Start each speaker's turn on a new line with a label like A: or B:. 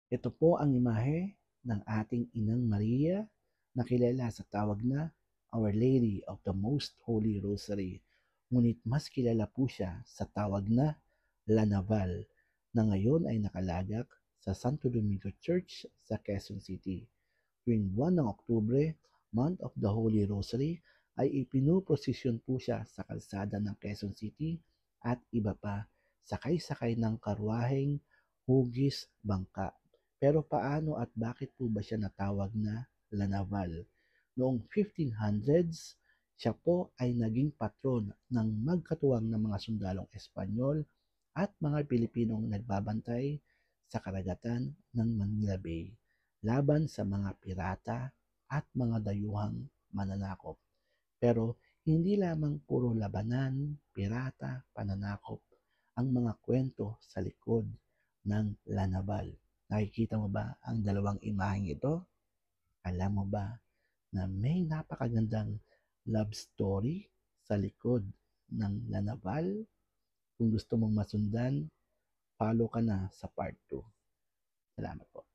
A: Ito po ang imahe ng ating Inang Maria na kilala sa tawag na Our Lady of the Most Holy Rosary. Ngunit mas kilala po siya sa tawag na La Naval na ngayon ay nakalagak sa Santo Domingo Church sa Quezon City. Tuwing buwan ng Oktubre, Month of the Holy Rosary, ay ipinuprosesyon po siya sa kalsada ng Quezon City at iba pa, sakay-sakay ng karwaheng hugis bangka. Pero paano at bakit po ba siya natawag na La Naval? Noong 1500s, siya po ay naging patron ng magkatuwang ng mga sundalong Espanyol at mga Pilipinong nagbabantay sa karagatan ng Manila Bay laban sa mga pirata at mga dayuhang mananakop. Pero hindi lamang puro labanan, pirata, pananakop ang mga kwento sa likod ng Lanabal. Nakikita mo ba ang dalawang imaheng ito? Alam mo ba na may napakagandang love story sa likod ng Lanabal? Kung gusto mong masundan, follow ka na sa part 2. Salamat po.